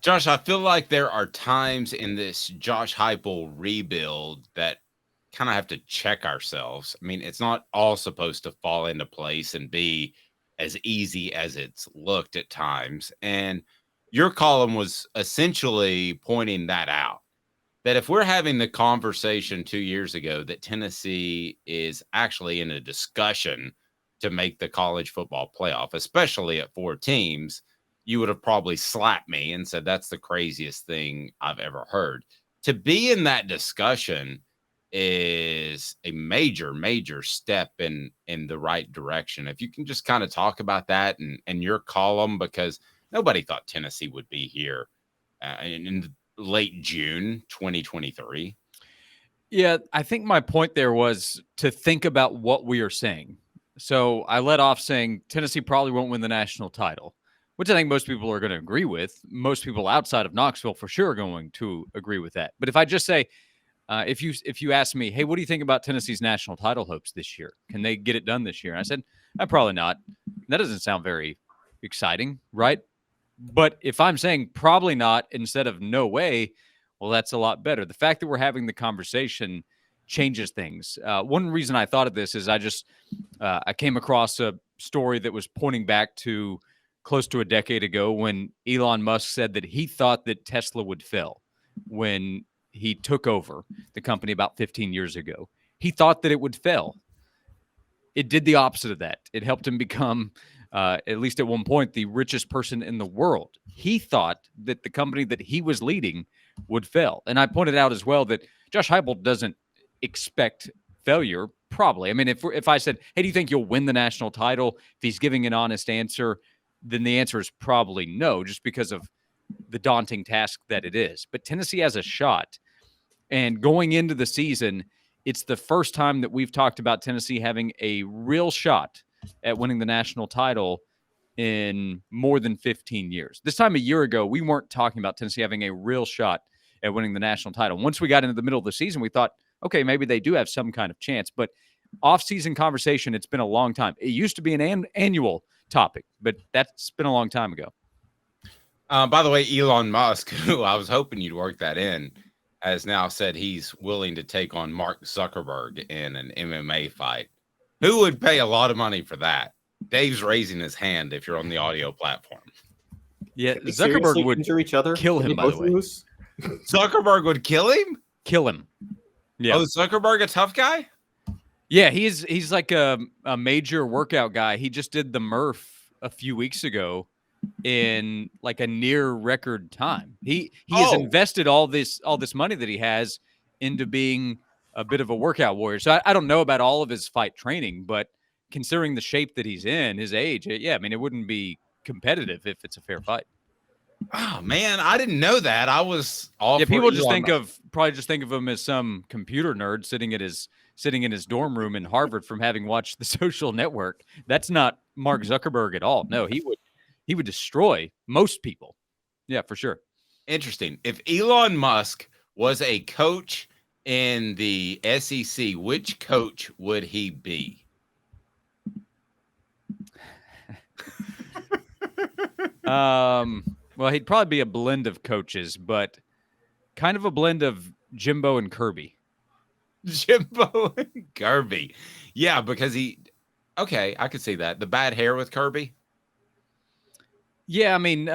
Josh, I feel like there are times in this Josh Heupel rebuild that kind of have to check ourselves. I mean, it's not all supposed to fall into place and be as easy as it's looked at times. And your column was essentially pointing that out. That if we're having the conversation 2 years ago that Tennessee is actually in a discussion to make the college football playoff, especially at 4 teams, you would have probably slapped me and said that's the craziest thing I've ever heard. To be in that discussion is a major, major step in the right direction. If you can just kind of talk about that and your column, because nobody thought Tennessee would be here in late June 2023. Yeah, I think my point there was to think about what we are saying. So I led off saying Tennessee probably won't win the national title, which I think most people are going to agree with. Most people outside of Knoxville for sure are going to agree with that. But if I just say, if you ask me, hey, what do you think about Tennessee's national title hopes this year? Can they get it done this year? And I said, probably not. That doesn't sound very exciting, right? But if I'm saying probably not instead of no way, well, that's a lot better. The fact that we're having the conversation changes things. One reason I thought of this is I came across a story that was pointing back to close to a decade ago when Elon Musk said that he thought that Tesla would fail when he took over the company about 15 years ago. He thought that it would fail. It did the opposite of that. It helped him become, at least at one point, the richest person in the world. He thought that the company that he was leading would fail. And I pointed out as well that Josh Heupel doesn't expect failure, probably. I mean, if I said, hey, do you think you'll win the national title? If he's giving an honest answer, then the answer is probably no, just because of the daunting task that it is. But Tennessee has a shot. And going into the season, it's the first time that we've talked about Tennessee having a real shot at winning the national title in more than 15 years. This time a year ago, we weren't talking about Tennessee having a real shot at winning the national title. Once we got into the middle of the season, we thought, okay, maybe they do have some kind of chance. But off-season conversation, it's been a long time. It used to be an annual topic, but that's been a long time ago. By the way, Elon Musk, who I was hoping you'd work that in, has now said he's willing to take on Mark Zuckerberg in an MMA fight. Who would pay a lot of money for that? Dave's raising his hand if you're on the audio platform. Yeah, Zuckerberg would injure each other. Kill him, by the way. Zuckerberg would kill him? Kill him. Yeah. Oh, Zuckerberg a tough guy? Yeah, he's like a major workout guy. He just did the Murph a few weeks ago in like a near record time. He has invested all this money that he has into being a bit of a workout warrior. So I don't know about all of his fight training, but considering the shape that he's in, his age, I mean, it wouldn't be competitive if it's a fair fight. Oh man, I didn't know that. I was all people just think of him as some computer nerd sitting in his dorm room in Harvard from having watched The Social Network. That's not Mark Zuckerberg at all. No, he would destroy most people. Yeah, for sure. Interesting. If Elon Musk was a coach in the SEC, which coach would he be? Well, he'd probably be a blend of coaches, but kind of a blend of Jimbo and Kirby. Jimbo and Kirby. Yeah, because I could see that. The bad hair with Kirby. Yeah, I mean,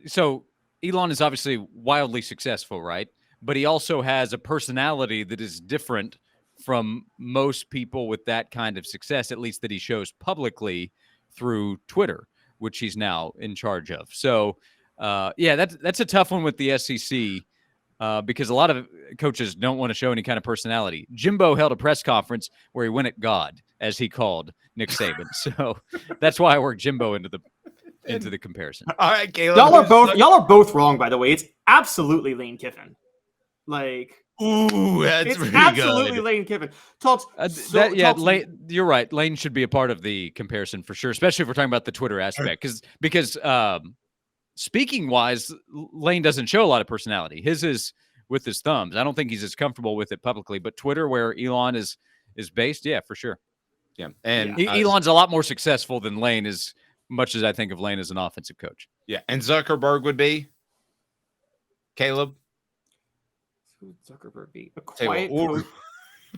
so Elon is obviously wildly successful, right? But he also has a personality that is different from most people with that kind of success, at least that he shows publicly through Twitter, which he's now in charge of. So, that's a tough one with the SEC because a lot of coaches don't want to show any kind of personality. Jimbo held a press conference where he went at God, as he called Nick Saban. So that's why I worked Jimbo into the comparison. All right, Caleb. Y'all are both wrong, by the way. It's absolutely Lane Kiffin. That's pretty absolutely good. Lane Kiffin. You're right. Lane should be a part of the comparison for sure, especially if we're talking about the Twitter aspect. Because speaking wise, Lane doesn't show a lot of personality. His is with his thumbs. I don't think he's as comfortable with it publicly. But Twitter, where Elon is based, yeah, for sure. Yeah, and Elon's a lot more successful than Lane is much as I think of Lane as an offensive coach. Yeah, and Zuckerberg would be Caleb. Who would Zuckerberg be? A Tell you quiet what, coach.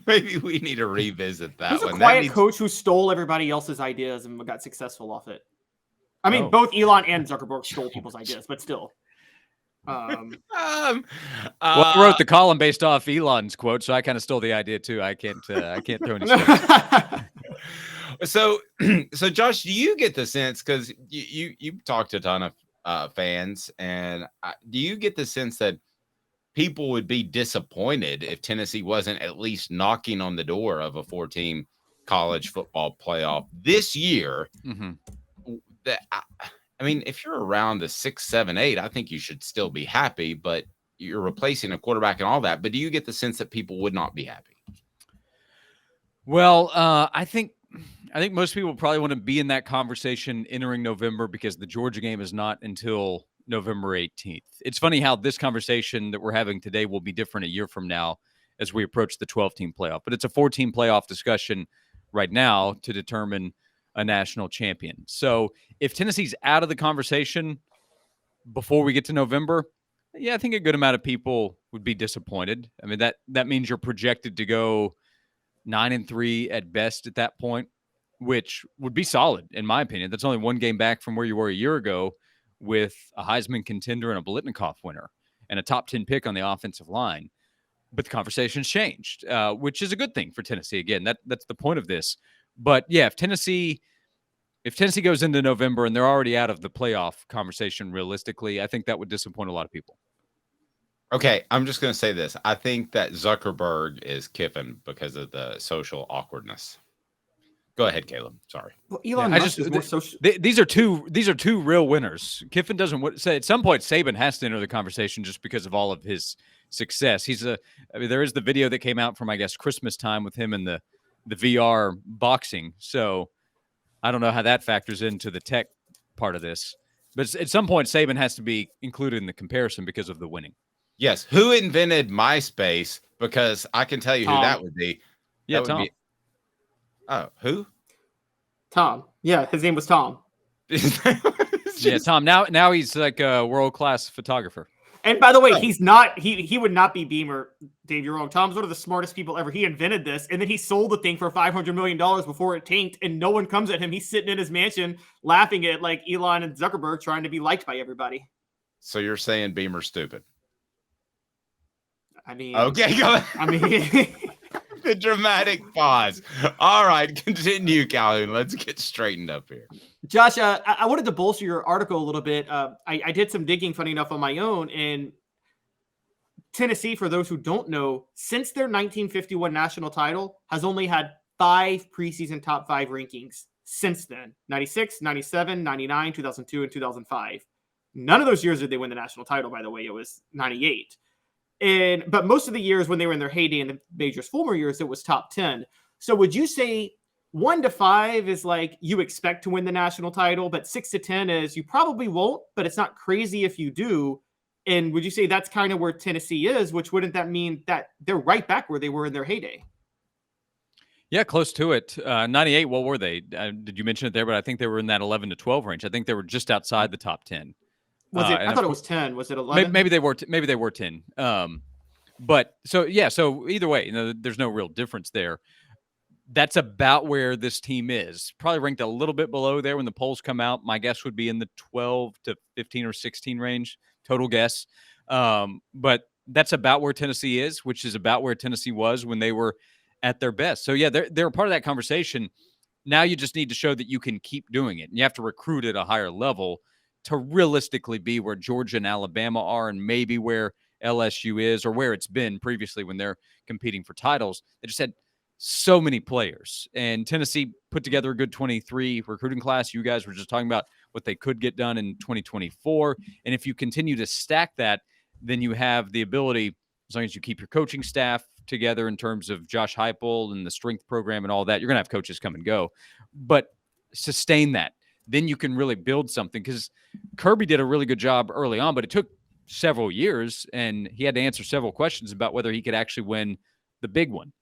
maybe we need to revisit that Who's a one. quiet coach who stole everybody else's ideas and got successful off it? I mean, both Elon and Zuckerberg stole people's ideas, but still. Well, I wrote the column based off Elon's quote, so I kind of stole the idea too. I can't throw any stones. So Josh, do you get the sense, because you talked to a ton of fans, and do you get the sense that people would be disappointed if Tennessee wasn't at least knocking on the door of a 4-team college football playoff this year? Mm-hmm. That I mean, if you're around the 6, 7, 8, I think you should still be happy, but you're replacing a quarterback and all that. But do you get the sense that people would not be happy? Well, I think most people probably want to be in that conversation entering November, because the Georgia game is not until November 18th. It's funny how this conversation that we're having today will be different a year from now as we approach the 12-team playoff. But it's a 4-team playoff discussion right now to determine a national champion. So if Tennessee's out of the conversation before we get to November, yeah, I think a good amount of people would be disappointed. I mean, that means you're projected to go 9-3 at best at that point, which would be solid in my opinion. That's only one game back from where you were a year ago, with a Heisman contender and a Biletnikoff winner and a top 10 pick on the offensive line. But the conversation's changed, which is a good thing for Tennessee. Again, that's the point of this. But yeah, if Tennessee goes into November and they're already out of the playoff conversation, realistically, I think that would disappoint a lot of people. Okay, I'm just going to say this. I think that Zuckerberg is Kiffin because of the social awkwardness. Go ahead, Caleb. Sorry. Well, Elon Musk is more social. These are two real winners. Kiffin doesn't say at some point Saban has to enter the conversation just because of all of his success. There is the video that came out from, I guess, Christmas time with him and the VR boxing. So I don't know how that factors into the tech part of this, but at some point Saban has to be included in the comparison because of the winning. Yes. Who invented MySpace? Because I can tell you who that would be. Yeah, Tom. Oh, who? Tom. Yeah, his name was Tom. Yeah, Tom. Now he's like a world-class photographer. And by the way, he's not. He would not be Beamer. Dave, you're wrong. Tom's one of the smartest people ever. He invented this, and then he sold the thing for $500 million before it tanked, and no one comes at him. He's sitting in his mansion laughing at like Elon and Zuckerberg trying to be liked by everybody. So you're saying Beamer's stupid? I mean, okay, go ahead. I mean, the dramatic pause. All right, continue, Calhoun. Let's get straightened up here. Josh, I wanted to bolster your article a little bit. I did some digging, funny enough, on my own. And Tennessee, for those who don't know, since their 1951 national title, has only had 5 preseason top 5 rankings since then. 96, 97, 99, 2002, and 2005. None of those years did they win the national title, by the way. It was 98. But most of the years when they were in their heyday in the majors former years, it was top 10. So would you say 1 to 5 is like you expect to win the national title, but 6 to 10 is you probably won't, but it's not crazy if you do? And would you say that's kind of where Tennessee is, which wouldn't that mean that they're right back where they were in their heyday? Yeah, close to it. 98, what were they? Did you mention it there? But I think they were in that 11 to 12 range. I think they were just outside the top 10. Was it? I thought it was 10. Was it 11? Maybe they were. Maybe they were 10. But so yeah. So either way, there's no real difference there. That's about where this team is. Probably ranked a little bit below there when the polls come out. My guess would be in the 12 to 15 or 16 range. Total guess. But that's about where Tennessee is, which is about where Tennessee was when they were at their best. So yeah, they're a part of that conversation. Now you just need to show that you can keep doing it, and you have to recruit at a higher level to realistically be where Georgia and Alabama are, and maybe where LSU is, or where it's been previously when they're competing for titles. They just had so many players, and Tennessee put together a good 23 recruiting class. You guys were just talking about what they could get done in 2024. And if you continue to stack that, then you have the ability, as long as you keep your coaching staff together in terms of Josh Heupel and the strength program and all that, you're going to have coaches come and go, but sustain that. Then you can really build something, because Kirby did a really good job early on, but it took several years, and he had to answer several questions about whether he could actually win the big one.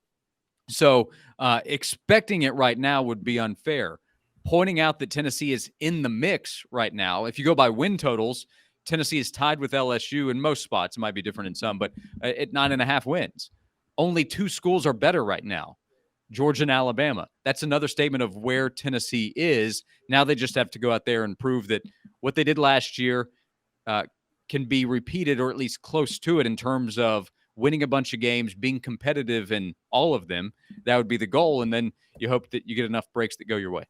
So expecting it right now would be unfair. pointing out that Tennessee is in the mix right now. If you go by win totals, Tennessee is tied with LSU in most spots. It might be different in some, but at 9.5 wins. Only 2 schools are better right now, Georgia and Alabama. That's another statement of where Tennessee is. Now they just have to go out there and prove that what they did last year can be repeated, or at least close to it, in terms of winning a bunch of games, being competitive in all of them. That would be the goal. And then you hope that you get enough breaks that go your way.